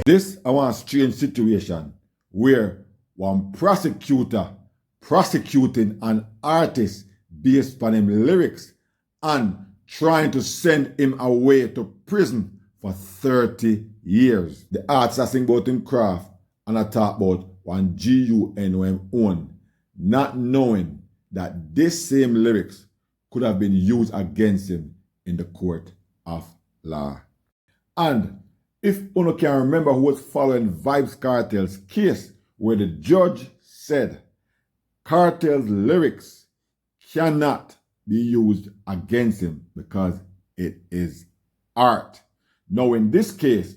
This I want a strange situation where one prosecutor prosecuting an artist based on him lyrics and trying to send him away to prison for 30 years. The artist I sing about him craft and I talk about one GUN own, not knowing that this same lyrics could have been used against him in the court of law. And if you can remember who was following Vybz Kartel's case where the judge said Kartel's lyrics cannot be used against him because it is art. Now in this case,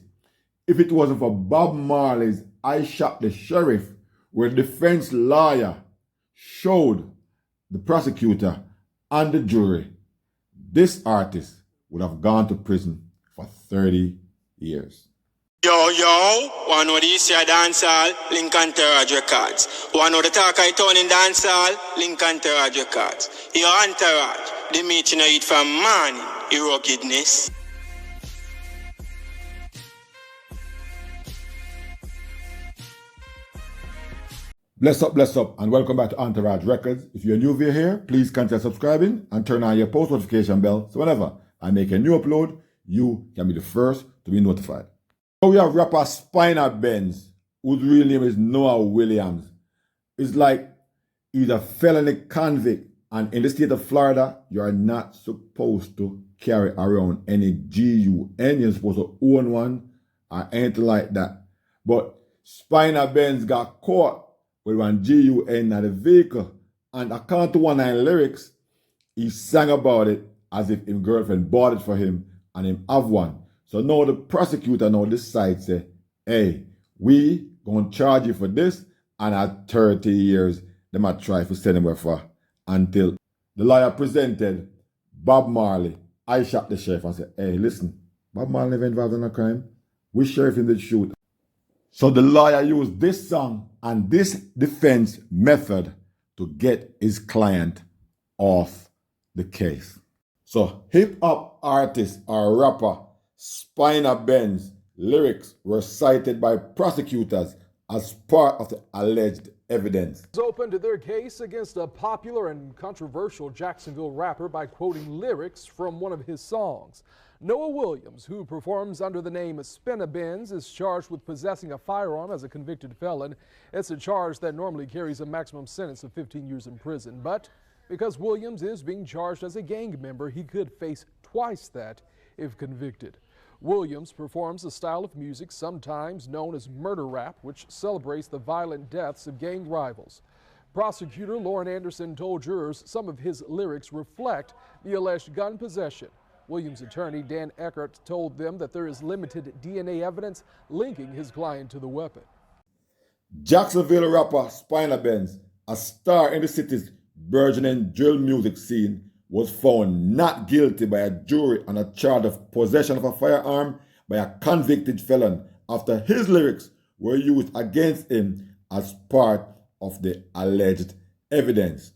if it wasn't for Bob Marley's I Shot the Sheriff, where the defense lawyer showed the prosecutor and the jury, this artist would have gone to prison for 30 years. Yo, one know the Eastside dancehall, link Entourage Records. One know the talk I turn in dancehall, link Entourage Records. Your Entourage, the meat you know eat from morning, your ruggedness. Bless up, and welcome back to Entourage Records. If you're new via here, please consider subscribing and turn on your post notification bell so whenever I make a new upload, you can be the first to be notified. So we have rapper Spinabenz, whose real name is Noah Williams. It's like he's a felony convict, and in the state of Florida, you are not supposed to carry around any GUN. You're supposed to own one or anything like that. But Spinabenz got caught with one GUN at the vehicle, and according to one of his lyrics, he sang about it as if his girlfriend bought it for him and him have one. So now the prosecutor now decides, say, hey, we gonna charge you for this, and at 30 years, they might try to send him away for until the lawyer presented Bob Marley. I Shot the Sheriff and said, hey, listen, Bob Marley never involved in a crime. Which sheriff in the shoot? So the lawyer used this song and this defense method to get his client off the case. So hip-hop artist or rapper Spinabenz lyrics were cited by prosecutors as part of the alleged evidence. Opened their case against a popular and controversial Jacksonville rapper by quoting lyrics from one of his songs. Noah Williams, who performs under the name Spinabenz, is charged with possessing a firearm as a convicted felon. It's a charge that normally carries a maximum sentence of 15 years in prison. But because Williams is being charged as a gang member, he could face twice that if convicted. Williams performs a style of music sometimes known as murder rap, which celebrates the violent deaths of gang rivals. Prosecutor Lauren Anderson told jurors some of his lyrics reflect the alleged gun possession. Williams' attorney Dan Eckert told them that there is limited DNA evidence linking his client to the weapon. Jacksonville rapper Spinabenz, a star in the city's burgeoning drill music scene, was found not guilty by a jury on a charge of possession of a firearm by a convicted felon after his lyrics were used against him as part of the alleged evidence.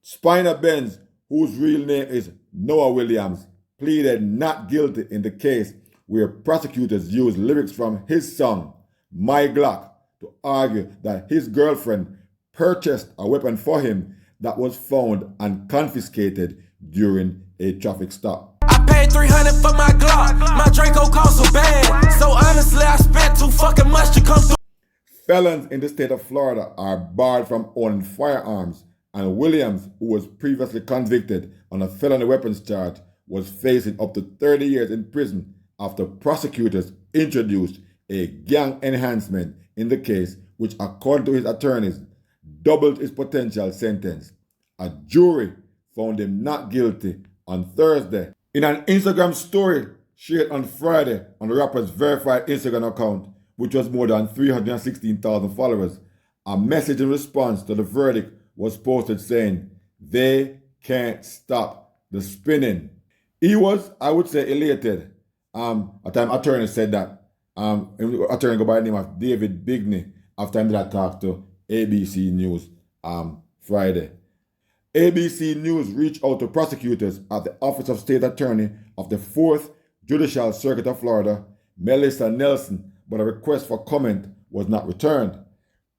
Spinabenz, whose real name is Noah Williams, pleaded not guilty in the case where prosecutors used lyrics from his song, My Glock, to argue that his girlfriend purchased a weapon for him that was found and confiscated during a traffic stop. I paid $300 for my Glock, my Draco cost so bad, so honestly I spent too fucking much to come through. Felons in the state of Florida are barred from owning firearms, and Williams, who was previously convicted on a felony weapons charge, was facing up to 30 years in prison after prosecutors introduced a gang enhancement in the case, which according to his attorneys, doubled his potential sentence. A jury found him not guilty on Thursday. In an Instagram story shared on Friday on the rapper's verified Instagram account, which was more than 316,000 followers, a message in response to the verdict was posted saying, "They can't stop the spinning." He was, I would say, elated. A time attorney said that. Attorney go by the name of David Bigney after him that talk to ABC News Friday. ABC News reached out to prosecutors at the Office of State Attorney of the 4th Judicial Circuit of Florida, Melissa Nelson, but a request for comment was not returned.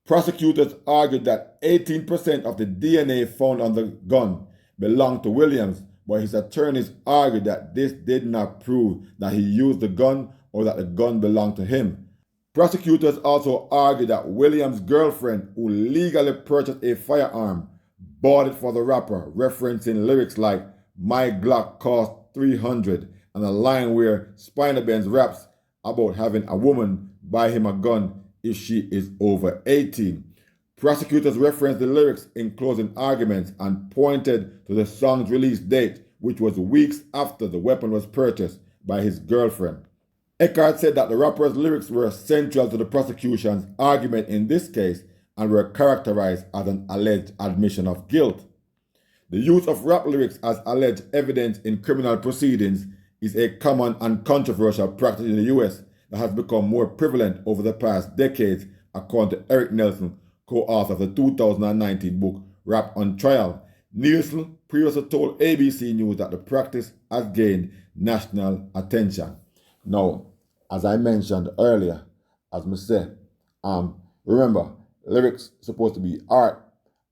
Prosecutors argued that 18% of the DNA found on the gun belonged to Williams, but his attorneys argued that this did not prove that he used the gun or that the gun belonged to him. Prosecutors also argued that Williams' girlfriend, who legally purchased a firearm, bought it for the rapper, referencing lyrics like "My Glock cost $300" and a line where Spinabenz raps about having a woman buy him a gun if she is over 18. Prosecutors referenced the lyrics in closing arguments and pointed to the song's release date, which was weeks after the weapon was purchased by his girlfriend. Eckhart said that the rapper's lyrics were central to the prosecution's argument in this case and were characterized as an alleged admission of guilt. The use of rap lyrics as alleged evidence in criminal proceedings is a common and controversial practice in the U.S. that has become more prevalent over the past decades, according to Eric Nelson, co-author of the 2019 book Rap on Trial. Nielsen previously told ABC News that the practice has gained national attention. Now, as I mentioned earlier, as I said, remember, lyrics supposed to be art.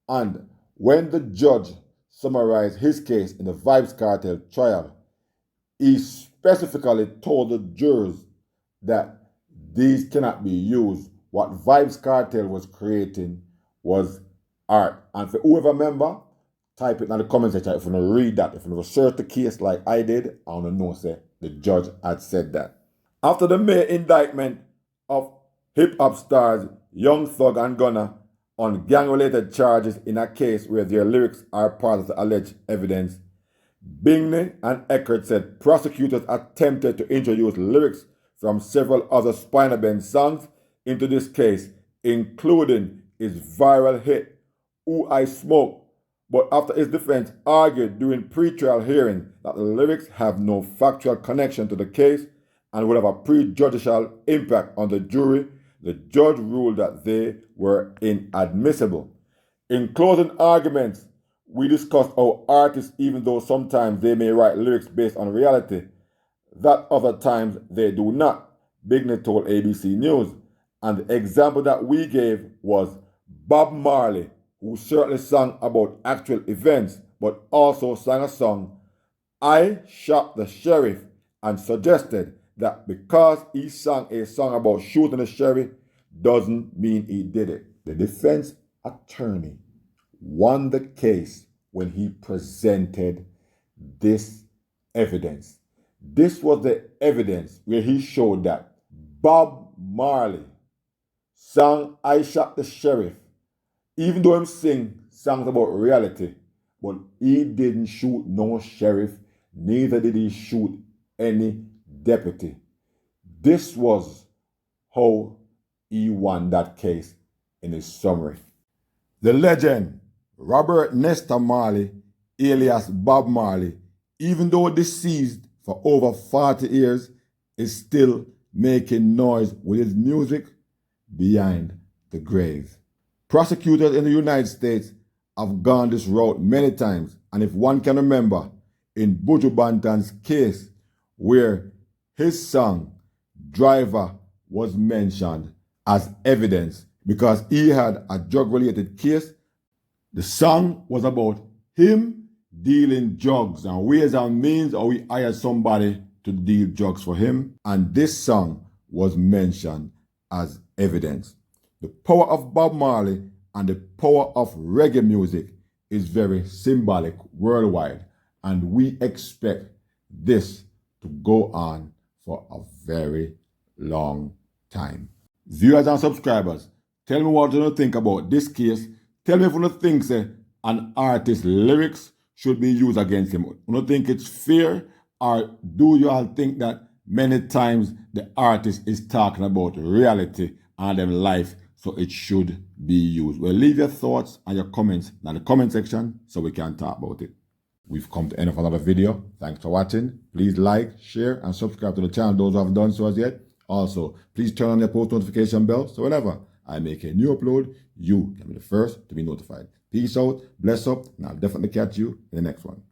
And when the judge summarized his case in the Vybz Kartel trial, he specifically told the jurors that these cannot be used. What Vybz Kartel was creating was art. And for whoever member, type it in the comment section if you want to read that. If you want to research the case like I did, I want to know, say, the judge had said that. After the May indictment of hip-hop stars Young Thug and Gunna on gang-related charges in a case where their lyrics are part of the alleged evidence, Bingley and Eckert said prosecutors attempted to introduce lyrics from several other Spinabenz songs into this case, including his viral hit, "Ooh I Smoke," but after his defense argued during pre-trial hearing that the lyrics have no factual connection to the case and would have a prejudicial impact on the jury, the judge ruled that they were inadmissible. In closing arguments, we discussed how artists, even though sometimes they may write lyrics based on reality, that other times they do not, Bingley told ABC News. And the example that we gave was Bob Marley, who certainly sang about actual events, but also sang a song, "I Shot the Sheriff," and suggested that because he sang a song about shooting the sheriff doesn't mean he did it. The defense attorney won the case when he presented this evidence. This was the evidence where he showed that Bob Marley sang "I Shot the Sheriff," even though he sing songs about reality, but he didn't shoot no sheriff, neither did he shoot any deputy. This was how he won that case in his summary. The legend, Robert Nesta Marley, alias Bob Marley, even though deceased for over 40 years, is still making noise with his music behind the grave. Prosecutors in the United States have gone this route many times, and if one can remember, in Buju Banton's case, where his song, Driver, was mentioned as evidence because he had a drug-related case. The song was about him dealing drugs and ways and means how he hired somebody to deal drugs for him, and this song was mentioned as evidence. The power of Bob Marley and the power of reggae music is very symbolic worldwide, and we expect this to go on for a very long time. Viewers and subscribers, tell me what you think about this case. Tell me if you think an artist's lyrics should be used against him. You think it's fair, or do you all think that many times the artist is talking about reality and them life, so it should be used? Well, leave your thoughts and your comments in the comment section so we can talk about it. We've come to the end of another video. Thanks for watching. Please like, share, and subscribe to the channel, those who haven't done so as yet. Also, please turn on your post notification bell so whenever I make a new upload, you can be the first to be notified. Peace out, bless up, and I'll definitely catch you in the next one.